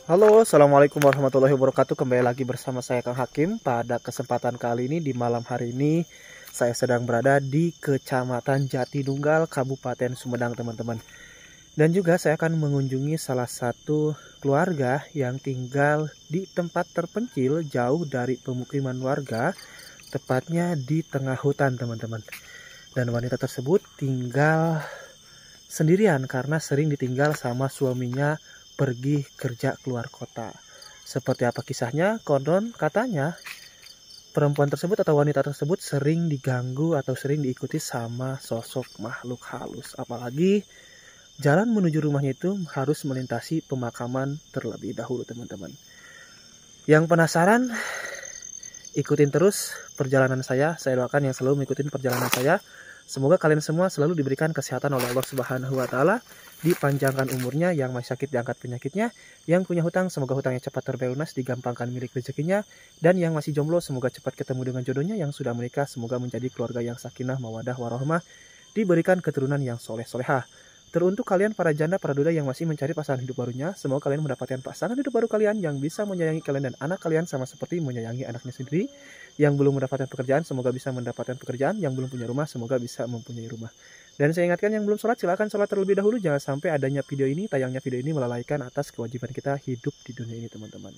Halo, assalamualaikum warahmatullahi wabarakatuh. Kembali lagi bersama saya Kang Hakim. Pada kesempatan kali ini, di malam hari ini, saya sedang berada di Kecamatan Jatinunggal, Kabupaten Sumedang, teman-teman. Dan juga saya akan mengunjungi salah satu keluarga yang tinggal di tempat terpencil, jauh dari pemukiman warga, tepatnya di tengah hutan, teman-teman. Dan wanita tersebut tinggal sendirian karena sering ditinggal sama suaminya pergi kerja keluar kota. Seperti apa kisahnya? Konon katanya perempuan tersebut atau wanita tersebut sering diganggu atau sering diikuti sama sosok makhluk halus. Apalagi jalan menuju rumahnya itu harus melintasi pemakaman terlebih dahulu, teman-teman. Yang penasaran, ikutin terus perjalanan saya. Saya doakan yang selalu mengikuti perjalanan saya. Semoga kalian semua selalu diberikan kesehatan oleh Allah Subhanahu wa Ta'ala, dipanjangkan umurnya, yang masih sakit diangkat penyakitnya, yang punya hutang semoga hutangnya cepat terbayar lunas, digampangkan milik rezekinya, dan yang masih jomblo semoga cepat ketemu dengan jodohnya, yang sudah menikah semoga menjadi keluarga yang sakinah, mawadah, warahmah, diberikan keturunan yang soleh-solehah. Teruntuk kalian para janda, para duda yang masih mencari pasangan hidup barunya, semoga kalian mendapatkan pasangan hidup baru kalian yang bisa menyayangi kalian dan anak kalian sama seperti menyayangi anaknya sendiri. Yang belum mendapatkan pekerjaan semoga bisa mendapatkan pekerjaan, yang belum punya rumah semoga bisa mempunyai rumah. Dan saya ingatkan yang belum sholat silakan sholat terlebih dahulu, jangan sampai adanya tayangnya video ini melalaikan atas kewajiban kita hidup di dunia ini, teman-teman.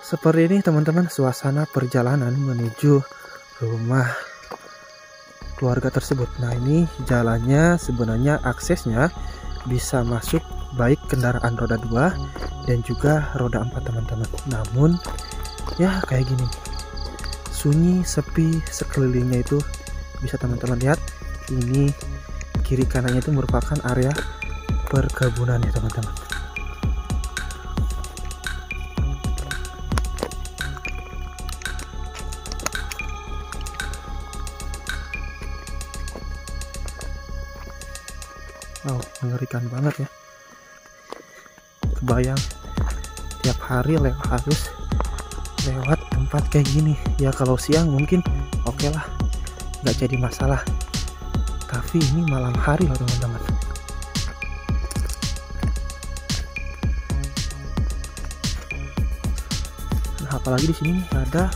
Seperti ini, teman-teman, suasana perjalanan menuju rumah keluarga tersebut. Nah, ini jalannya sebenarnya aksesnya bisa masuk baik kendaraan roda 2 dan juga roda 4, teman-teman. Namun ya kayak gini, sunyi, sepi, sekelilingnya itu bisa teman-teman lihat. Ini kiri kanannya itu merupakan area perkebunan ya, teman-teman. Wow, mengerikan banget ya. Kebayang tiap hari harus lewat tempat kayak gini. Ya kalau siang mungkin oke lah, nggak jadi masalah. Tapi ini malam hari loh, teman-teman. Nah, apalagi di sini ada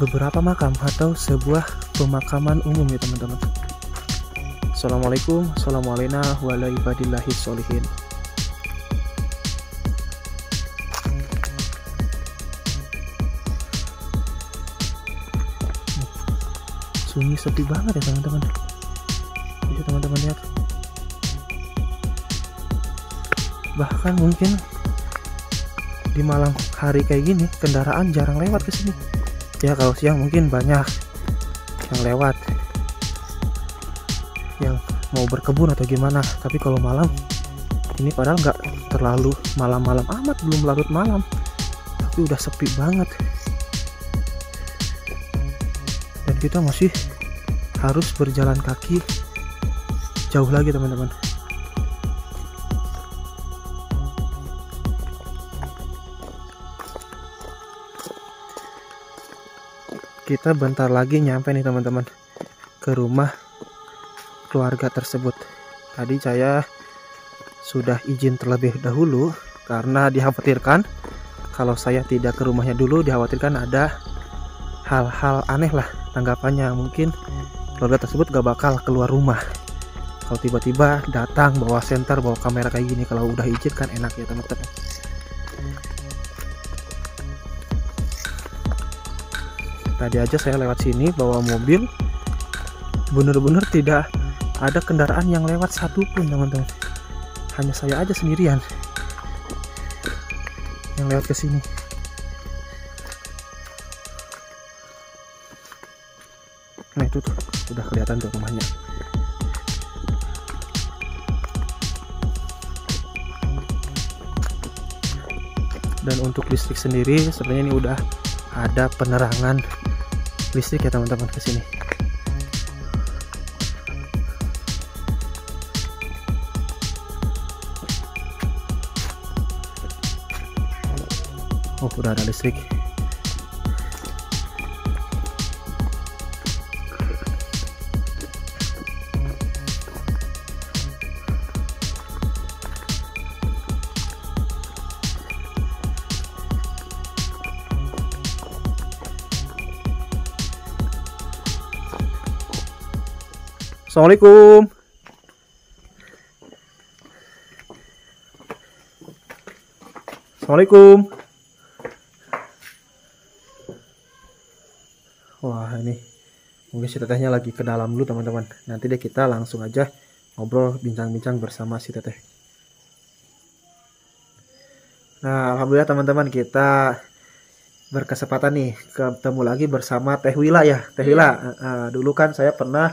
beberapa makam atau sebuah pemakaman umum ya, teman-teman. Assalamualaikum, assalamualaikum warahmatullahi wabarakatuh. Sunyi, sepi banget ya, teman-teman. Bisa teman-teman lihat. Bahkan mungkin di malam hari kayak gini kendaraan jarang lewat ke sini. Ya kalau siang mungkin banyak yang lewat, yang mau berkebun atau gimana. Tapi kalau malam ini padahal nggak terlalu malam-malam amat, belum larut malam, tapi udah sepi banget. Dan kita masih harus berjalan kaki jauh lagi, teman-teman. Kita bentar lagi nyampe nih, teman-teman, ke rumah keluarga tersebut. Tadi saya sudah izin terlebih dahulu karena dikhawatirkan kalau saya tidak ke rumahnya dulu, dikhawatirkan ada hal-hal aneh lah tanggapannya. Mungkin keluarga tersebut gak bakal keluar rumah kalau tiba-tiba datang bawa senter, bawa kamera kayak gini. Kalau udah izin kan enak ya, teman-teman. Tadi aja saya lewat sini bawa mobil, bener-bener tidak ada kendaraan yang lewat satupun, teman-teman. Hanya saya aja sendirian yang lewat ke sini. Nah itu tuh udah kelihatan tuh rumahnya. Dan untuk listrik sendiri sebenarnya ini udah ada penerangan listrik ya, teman-teman, ke sini. Oh, udah ada listrik. Assalamualaikum. Assalamualaikum. Wah, ini mungkin si tetehnya lagi ke dalam dulu teman-teman. Nanti deh kita langsung aja ngobrol bincang-bincang bersama si teteh. Nah, alhamdulillah teman-teman, kita berkesempatan nih ketemu lagi bersama Teh Wila ya. Teh Wila, dulu kan saya pernah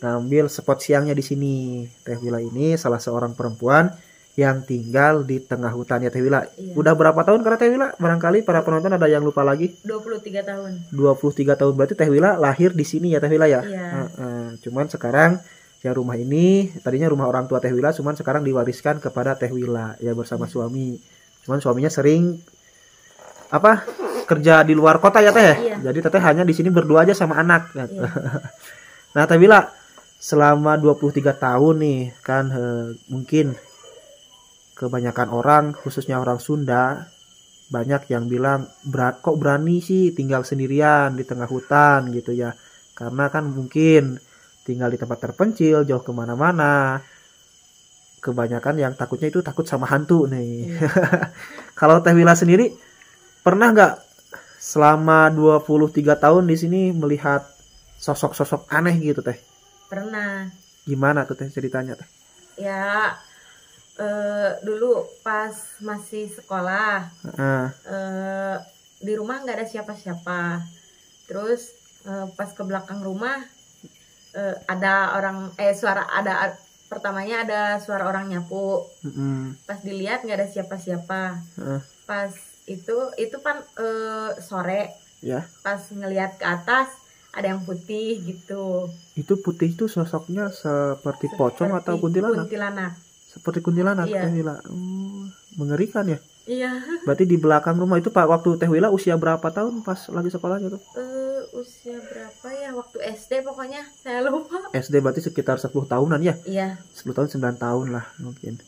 ngambil spot siangnya di sini. Teh Wila ini salah seorang perempuan yang tinggal di tengah hutan ya Teh Wila. Iya. Udah berapa tahun karena Teh Wila? Barangkali para penonton ada yang lupa lagi. 23 tahun. 23 tahun berarti Teh Wila lahir di sini ya Teh Wila ya? Iya. Cuman sekarang ya rumah ini tadinya rumah orang tua Teh Wila, cuman sekarang diwariskan kepada Teh Wila ya bersama suami. Cuman suaminya sering kerja di luar kota ya Teh. Iya. Jadi Teteh hanya di sini berdua aja sama anak. Iya. Nah Teh Wila, selama 23 tahun nih kan mungkin kebanyakan orang, khususnya orang Sunda, banyak yang bilang kok berani sih tinggal sendirian di tengah hutan gitu ya. Karena kan mungkin tinggal di tempat terpencil, jauh kemana-mana. Kebanyakan yang takutnya itu takut sama hantu nih. Kalau Teh Wila sendiri pernah nggak selama 23 tahun di sini melihat sosok-sosok aneh gitu Teh? Pernah. Gimana tuh Teh ceritanya Teh? Ya dulu pas masih sekolah di rumah nggak ada siapa-siapa. Terus pas ke belakang rumah ada orang pertamanya ada suara orang nyapu. Pas dilihat nggak ada siapa-siapa. Pas itu kan sore. Yeah. Pas ngelihat ke atas ada yang putih gitu. Itu putih itu sosoknya seperti pocong atau kuntilanak? Kuntilanak. Seperti kuntilanak. Iya. Teh Wila. Mengerikan ya? Iya. Berarti di belakang rumah itu Pak, waktu Teh Wila usia berapa tahun pas lagi sekolahnya tuh? Usia berapa ya? Waktu SD pokoknya, saya lupa. SD berarti sekitar 10 tahunan ya? Iya. 10 tahun 9 tahun lah mungkin.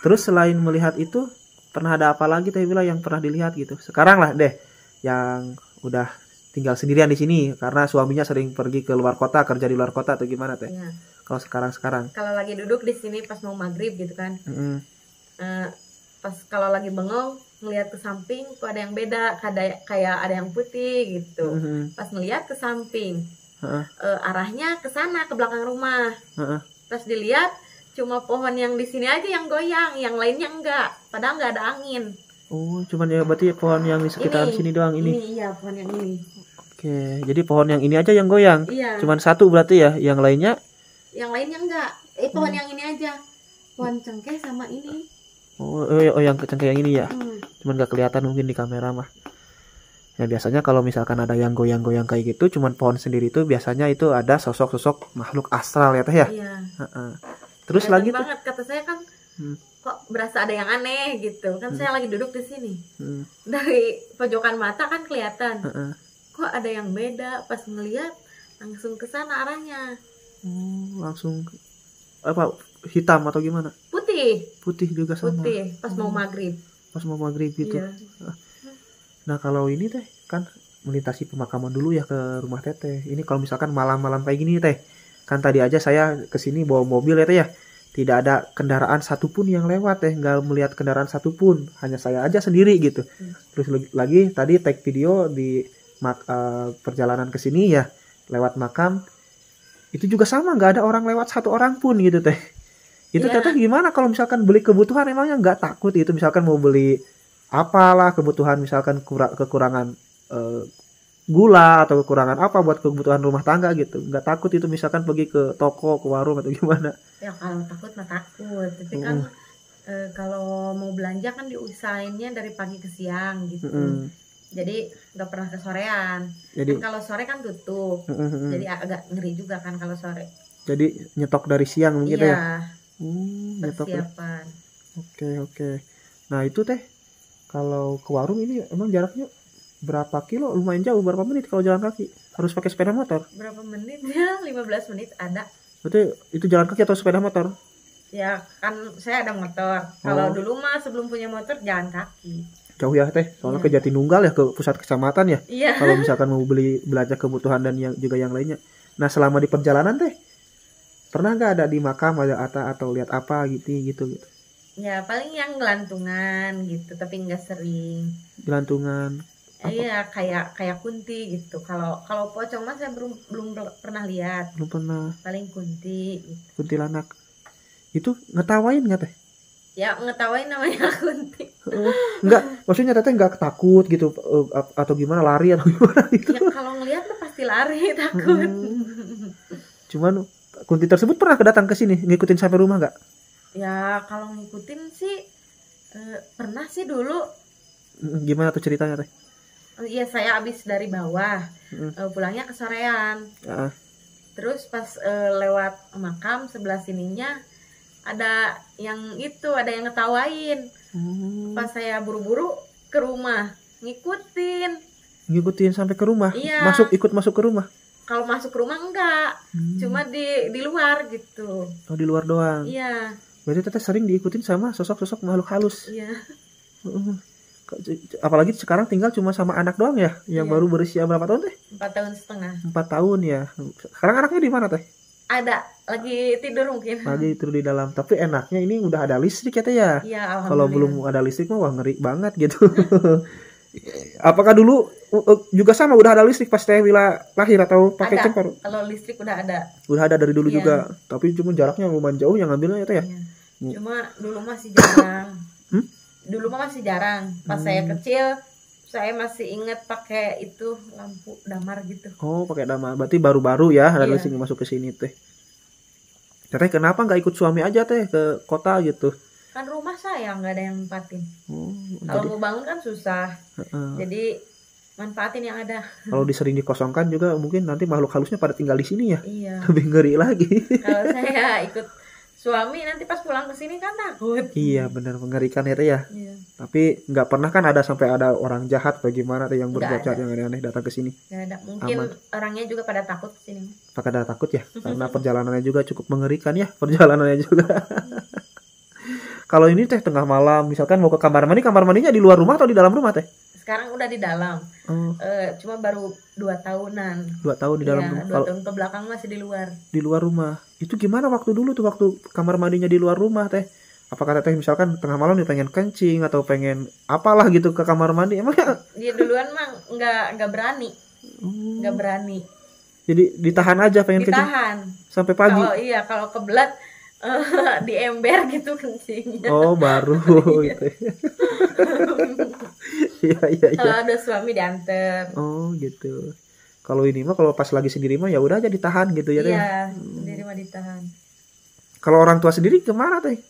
Terus selain melihat itu, pernah ada apa lagi Teh Wila yang pernah dilihat gitu? Sekarang lah deh yang udah tinggal sendirian di sini karena suaminya sering pergi ke luar kota, kerja di luar kota atau gimana Teh? Iya. Kalau sekarang? Kalau lagi duduk di sini pas mau maghrib gitu kan, pas kalau lagi bengong ngelihat ke samping tuh ada yang beda, kayak ada yang putih gitu. Pas ngelihat ke samping, arahnya ke sana ke belakang rumah. Pas dilihat cuma pohon yang di sini aja yang goyang, yang lainnya enggak, padahal nggak ada angin. Oh, cuman ya berarti pohon yang di sekitar sini doang ini. Iya, pohon yang ini. Oke, jadi pohon yang ini aja yang goyang. Iya. Cuman satu berarti ya, yang lainnya? Yang lainnya enggak. Pohon yang ini aja. Pohon cengkeh sama ini. Oh yang cengkeh yang ini ya. Cuman gak kelihatan mungkin di kamera mah. Ya biasanya kalau misalkan ada yang goyang-goyang kayak gitu, cuman pohon sendiri itu biasanya itu ada sosok-sosok makhluk astral ya Teh ya. Iya. Terus kelihatan lagi banget kata saya kan. Kok berasa ada yang aneh gitu. Kan saya lagi duduk di sini. Dari pojokan mata kan kelihatan. Kok ada yang beda, pas ngelihat langsung ke sana arahnya. Langsung hitam atau gimana? Putih juga sama. Putih pas mau maghrib. Pas mau maghrib gitu. Iya. Nah kalau ini Teh kan melintasi pemakaman dulu ya ke rumah Teteh. Ini kalau misalkan malam-malam kayak gini Teh, kan tadi aja saya kesini bawa mobil ya Teh ya. Tidak ada kendaraan satupun yang lewat Teh, nggak melihat kendaraan satupun, hanya saya aja sendiri gitu. Terus lagi tadi take video di perjalanan ke sini ya lewat makam. Itu juga sama, nggak ada orang lewat satu orang pun gitu Teh. Itu Teteh gimana kalau misalkan beli kebutuhan emangnya nggak takut gitu, misalkan mau beli apalah kebutuhan, misalkan kekurangan gula atau kekurangan apa buat kebutuhan rumah tangga gitu, nggak takut itu misalkan pergi ke toko, ke warung atau gimana? Ya kalau takut mah takut, tapi kan kalau mau belanja kan diusahainnya dari pagi ke siang gitu. Jadi nggak pernah ke sorean. Jadi kan kalau sore kan tutup. Jadi agak ngeri juga kan kalau sore. Jadi nyetok dari siang gitu ya. Nyetok persiapan. Oke. Nah, itu Teh kalau ke warung ini emang jaraknya berapa kilo? Lumayan jauh, berapa menit kalau jalan kaki? Harus pakai sepeda motor? Berapa menit ya? 15 menit ada. Berarti itu jalan kaki atau sepeda motor? Ya kan saya ada motor. Kalau dulu mah sebelum punya motor jalan kaki. Jauh ya Teh, soalnya ke Jatinunggal ya, ke pusat kecamatan ya. Iya. Kalau misalkan mau belanja kebutuhan dan juga yang lainnya. Nah selama di perjalanan Teh Pernah nggak ada di makam ada atau lihat apa gitu? Ya paling yang gelantungan gitu, tapi nggak sering. Gelantungan. Iya kayak kunti gitu. Kalau pocong mah saya belum pernah lihat. Belum pernah. Paling kunti. Gitu. Kuntilanak. Itu ngetawain nggak teh? Ya ngetawain namanya kunti. Enggak, maksudnya teteh nggak takut gitu atau gimana, lari atau gimana gitu? Ya kalau ngelihat mah pasti lari, takut. Cuman kunti tersebut pernah datang ke sini ngikutin sampai rumah nggak? Ya kalau ngikutin sih pernah sih dulu. Gimana tuh ceritanya teh? Iya saya habis dari bawah, pulangnya kesorean. Terus pas lewat makam sebelah sininya ada yang ngetawain. Pas saya buru-buru ke rumah ngikutin sampai ke rumah. Iya. Ikut masuk ke rumah. Kalau masuk ke rumah enggak, cuma di luar gitu. Oh, di luar doang. Iya. Berarti teteh sering diikutin sama sosok-sosok makhluk halus. Iya. Apalagi sekarang tinggal cuma sama anak doang ya, yang baru berusia berapa tahun teh? 4 tahun setengah. 4 tahun ya. Sekarang anaknya di mana teh? Ada, lagi tidur mungkin. Lagi tidur di dalam. Tapi enaknya ini udah ada listrik ya teh ya. Iya, alhamdulillah. Kalau belum ada listrik mah wah ngeri banget gitu. Apakah dulu juga sama udah ada listrik pas teh Wila lahir atau pakai cempar? Kalau listrik udah ada. Udah ada dari dulu juga. Tapi cuma jaraknya lumayan jauh yang ngambilnya ya teh ya. Cuma dulu masih jarang. Dulu mah masih jarang. Pas saya kecil, saya masih ingat pakai itu lampu damar gitu. Oh, pakai damar. Berarti baru-baru ya ada listrik masuk ke sini teh. Teh kenapa nggak ikut suami aja teh ke kota gitu? Kan rumah saya nggak ada yang nempatin. Kalau mau bangun kan susah. Jadi manfaatin yang ada. Kalau sering dikosongkan juga mungkin nanti makhluk halusnya pada tinggal di sini ya. Iya. Lebih ngeri lagi. Kalau saya ikut suami nanti pas pulang ke sini kan takut. Iya, benar, mengerikan ya teh ya. Iya. Tapi nggak pernah kan ada sampai ada orang jahat bagaimana teh yang berbuat jahat yang aneh-aneh datang ke sini. Nggak ada. Mungkin orangnya juga pada takut ke sini. Pada takut ya, karena perjalanannya juga cukup mengerikan ya, perjalanannya juga. Kalau ini teh tengah malam, misalkan mau ke kamar mandinya di luar rumah atau di dalam rumah teh? Sekarang udah di dalam. Cuma baru 2 tahunan. 2 tahun di dalam rumah. 2 tahun ke belakang masih di luar. Di luar rumah. Itu gimana waktu dulu tuh waktu kamar mandinya di luar rumah teh? Apakah teteh misalkan tengah malam nih pengen kencing atau pengen apalah gitu ke kamar mandi? Emang dia duluan mah nggak berani. Nggak berani. Jadi ditahan aja pengen kencing. Ditahan. Sampai pagi. Kalau kebelat di ember gitu kencingnya. Oh, baru gitu. Iya. Kalau ada suami diantar. Oh, gitu. Kalau ini mah kalau pas lagi sendiri mah ya udah aja ditahan gitu ya. Iya, sendiri mah ditahan. Kalau orang tua sendiri kemana teh?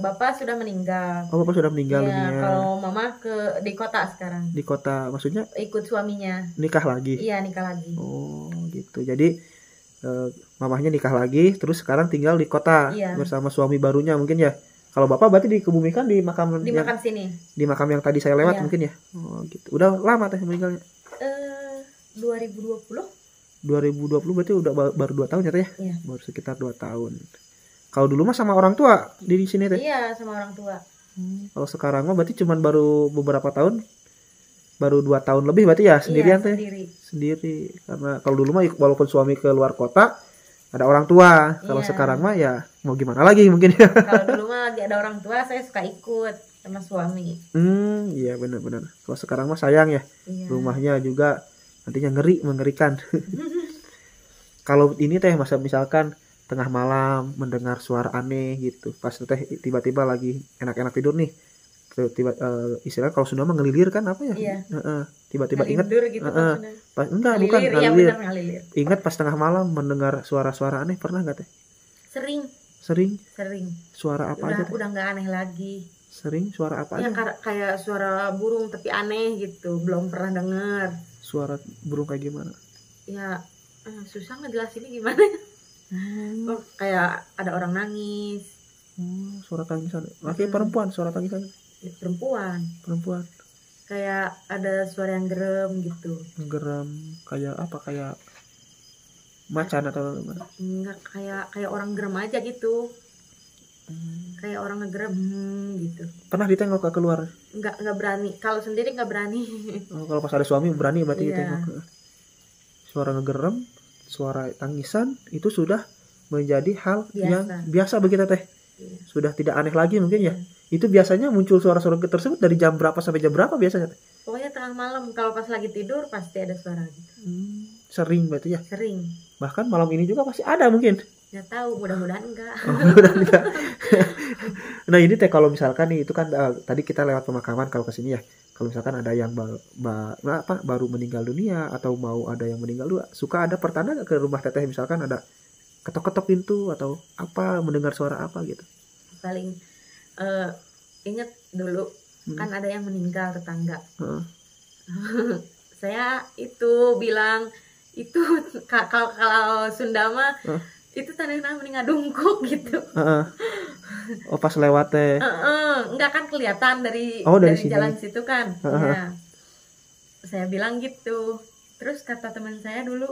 Bapak sudah meninggal. Oh, bapak sudah meninggal dunia. Kalau mama di kota sekarang. Di kota, maksudnya? Ikut suaminya. Nikah lagi? Iya, nikah lagi. Oh, gitu. Jadi mamahnya nikah lagi, terus sekarang tinggal di kota bersama suami barunya mungkin ya. Kalau bapak berarti dikebumikan di makam makam sini. Di makam yang tadi saya lewat mungkin ya. Oh, gitu. Udah lama teh meninggalnya? 2020 berarti udah baru 2 tahun ya teh ya? Iya. Baru sekitar 2 tahun. Kalau dulu mah sama orang tua di sini teh? Iya, sama orang tua. Kalau sekarang mah berarti cuman baru beberapa tahun, baru 2 tahun lebih berarti ya sendirian teh? Sendiri. Karena kalau dulu mah walaupun suami ke luar kota ada orang tua. Kalau sekarang mah ya mau gimana lagi mungkin ya. Kalau dulu mah lagi ada orang tua saya suka ikut sama suami. Iya benar-benar. Kalau sekarang mah sayang ya. Rumahnya juga nantinya mengerikan. Kalau ini teh misalkan tengah malam mendengar suara aneh gitu, pas teh tiba-tiba lagi enak-enak tidur nih, istilahnya kalau Sunda mah ngelilir kan apa ya? Iya. Tiba-tiba ingat gitu pas bukan ngalilir. Ya, ngalilir. Ingat pas tengah malam mendengar suara-suara aneh, pernah nggak teh? Sering. Suara apa aja teh? Udah nggak aneh lagi. Sering suara apa aja? Kayak suara burung tapi aneh gitu, belum pernah dengar. Suara burung kayak gimana? Ya susah ngejelasinnya gimana. Kayak ada orang nangis. Suara tangisan. Laki perempuan suara tangisan? Ya, perempuan. Kayak ada suara yang gerem gitu. Gerem kayak apa? Kayak macan atau gimana? Enggak, kayak orang gerem aja gitu. Kayak orang ngegerem gitu. Pernah ditengok ke keluar? Enggak berani. Kalau sendiri enggak berani. Kalau pas ada suami berani berarti ditengok. Suara ngegerem, suara tangisan itu sudah menjadi hal Biasa. yang biasa bagi teteh. Iya. Sudah tidak aneh lagi mungkin ya. Iya. Itu biasanya muncul suara-suara tersebut dari jam berapa sampai jam berapa biasanya? Pokoknya tengah malam kalau pas lagi tidur pasti ada suara gitu. Sering berarti ya. Sering. Bahkan malam ini juga pasti ada mungkin. Nggak tahu, mudah-mudahan enggak. Mudah-mudahan enggak. Nah ini teh kalau misalkan nih itu kan tadi kita lewat pemakaman kalau kesini ya. Kalau misalkan ada yang baru meninggal dunia atau mau ada yang meninggal dulu, suka ada pertanda nggak ke rumah teteh, misalkan ada ketok-ketok pintu atau apa, mendengar suara apa gitu? Paling inget dulu kan ada yang meninggal tetangga. Saya itu bilang itu kalau Sunda mah itu tandanya meninggal dungkuk gitu. Oh pas lewat teh. Enggak kan kelihatan dari sini. Jalan situ kan. Ya. Saya bilang gitu. Terus kata teman saya dulu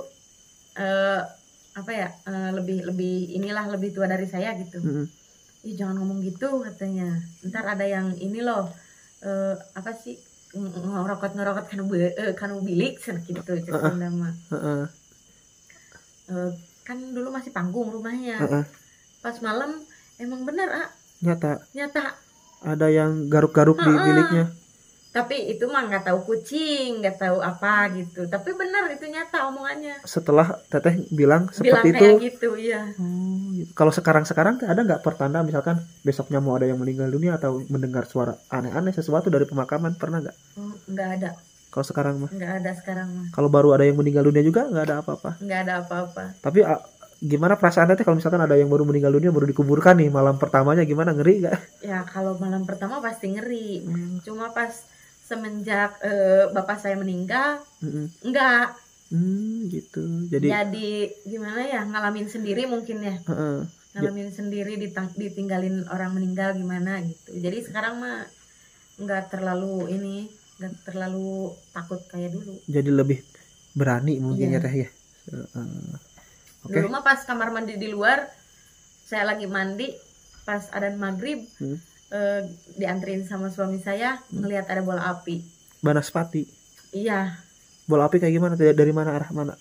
lebih tua dari saya gitu. Ih jangan ngomong gitu katanya. Ntar ada yang ini loh ngerokot kanu bilik gitu cerita mah. Kan dulu masih panggung rumahnya. Pas malam emang bener nyata ada yang garuk-garuk di biliknya. Tapi itu mah nggak tahu kucing, nggak tahu apa gitu. Tapi benar itu nyata omongannya. Setelah teteh bilang seperti itu. Kayak gitu, iya. Gitu. Kalau sekarang ada nggak pertanda misalkan besoknya mau ada yang meninggal dunia atau mendengar suara aneh-aneh sesuatu dari pemakaman, pernah nggak? Nggak ada. Kalau sekarang mah? Nggak ada sekarang mah. Kalau baru ada yang meninggal dunia juga nggak ada apa-apa? Nggak ada apa-apa. Tapi gimana perasaan teteh kalau misalkan ada yang baru meninggal dunia baru dikuburkan nih malam pertamanya, gimana, ngeri nggak? Ya kalau malam pertama pasti ngeri. Cuma pas semenjak bapak saya meninggal enggak gitu. Jadi gimana ya, ngalamin sendiri mungkin ya. Ngalamin sendiri ditinggalin orang meninggal gimana gitu. Jadi sekarang mah enggak terlalu takut kayak dulu. Jadi lebih berani mungkin ya teh ya. Dulu mah pas kamar mandi di luar, saya lagi mandi pas adzan maghrib. Dianterin sama suami saya, ngelihat ada bola api. Banaspati. Iya. Bola api kayak gimana? Dari mana, arah mana?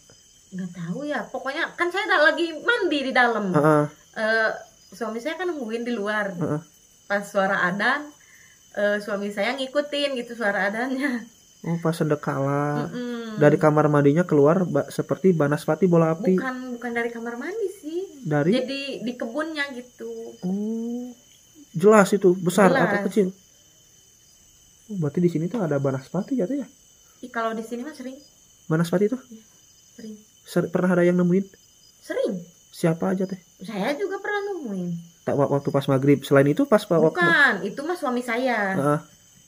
Nggak tahu ya. Pokoknya kan saya lagi mandi di dalam. Suami saya kan nungguin di luar. Pas suara adzan, suami saya ngikutin gitu suara adzannya. Oh, pas sedekala. Dari kamar mandinya keluar seperti banaspati bola api. Bukan dari kamar mandi sih. Jadi di kebunnya gitu. Oh. Jelas itu, besar atau kecil? Berarti di sini tuh ada banaspati ya tuh ya? Kalau di sini mah sering. Banaspati itu? Ya, sering. Pernah ada yang nemuin? Sering. Siapa aja teh? Saya juga pernah nemuin. Tak waktu pas maghrib. Selain itu pas Bukan, itu mah suami saya.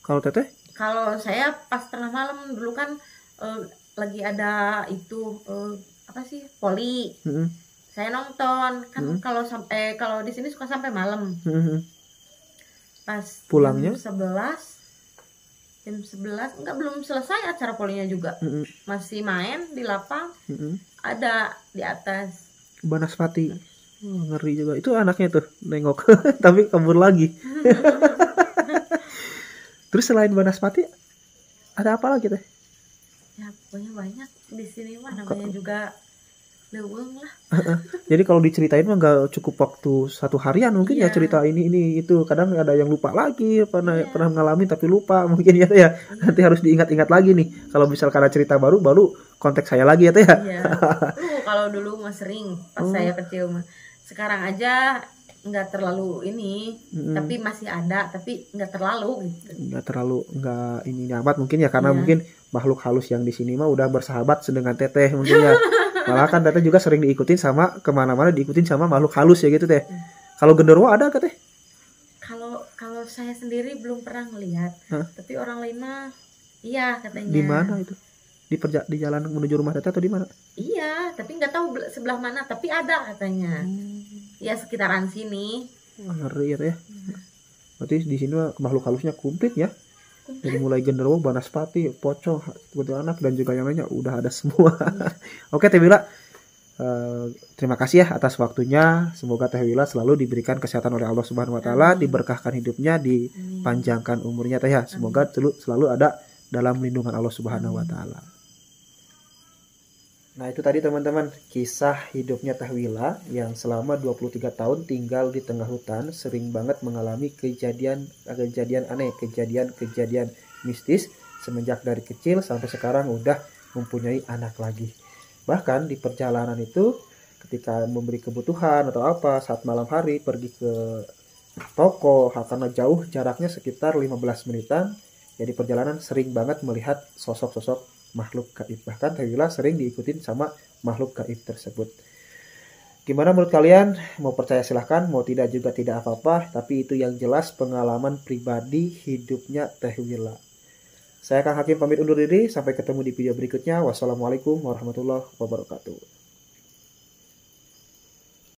Kalau teteh? Kalau saya pas tengah malam dulu kan lagi ada itu poli. Saya nonton kan kalau di sini suka sampai malam. Pas pulangnya jam 11 enggak, belum selesai acara polinya juga. Masih main di lapang. Ada di atas banaspati. Ngeri juga itu, anaknya tuh nengok tapi kabur lagi. Terus selain banaspati ada apa lagi teh? Ya pokoknya banyak di sini mah, namanya juga leuweung lah. Jadi kalau diceritain mah nggak cukup waktu 1 harian mungkin ya cerita ini itu. Kadang ada yang lupa lagi, pernah mengalami tapi lupa mungkin ya. Nanti harus diingat-ingat lagi nih. Kalau misalkan ada cerita baru kontak saya lagi ya teh ya. Kalau dulu mah sering pas saya kecil mah. Sekarang aja nggak terlalu ini, tapi masih ada, tapi nggak terlalu gitu. Nggak ini amat mungkin ya, karena mungkin makhluk halus yang di sini mah udah bersahabat dengan teteh mungkin ya. Malah kan teteh juga sering diikutin sama kemana-mana, diikutin sama makhluk halus ya gitu teh. Kalau genderuwo ada ke teh? Kalau saya sendiri belum pernah ngelihat, tapi orang lain mah iya katanya. Di mana itu? Di jalan menuju rumah teteh atau di mana? Iya, tapi nggak tahu sebelah mana, tapi ada katanya. Ya sekitaran sini. Ngeri ya teh. Berarti di sini makhluk halusnya komplit ya. Dari mulai genderuwo, banaspati, pocong, kuntilanak dan juga yang lainnya udah ada semua. Oke Teh Wila, terima kasih ya atas waktunya. Semoga Teh Wila selalu diberikan kesehatan oleh Allah Subhanahu Wa Taala, diberkahkan hidupnya, dipanjangkan umurnya Teh ya. Semoga selalu ada dalam lindungan Allah Subhanahu Wa Taala. Nah itu tadi teman-teman kisah hidupnya Teh Wila yang selama 23 tahun tinggal di tengah hutan, sering banget mengalami kejadian aneh, kejadian mistis semenjak dari kecil sampai sekarang udah mempunyai anak lagi. Bahkan di perjalanan itu ketika memberi kebutuhan atau apa saat malam hari pergi ke toko karena jauh jaraknya sekitar 15 menitan, jadi perjalanan sering banget melihat sosok-sosok makhluk gaib. Bahkan Teh Wila sering diikutin sama makhluk gaib tersebut. Gimana menurut kalian? Mau percaya silahkan, mau tidak juga tidak apa-apa. Tapi itu yang jelas pengalaman pribadi hidupnya Teh Wila. Saya Kang Hakim pamit undur diri. Sampai ketemu di video berikutnya. Wassalamualaikum warahmatullahi wabarakatuh.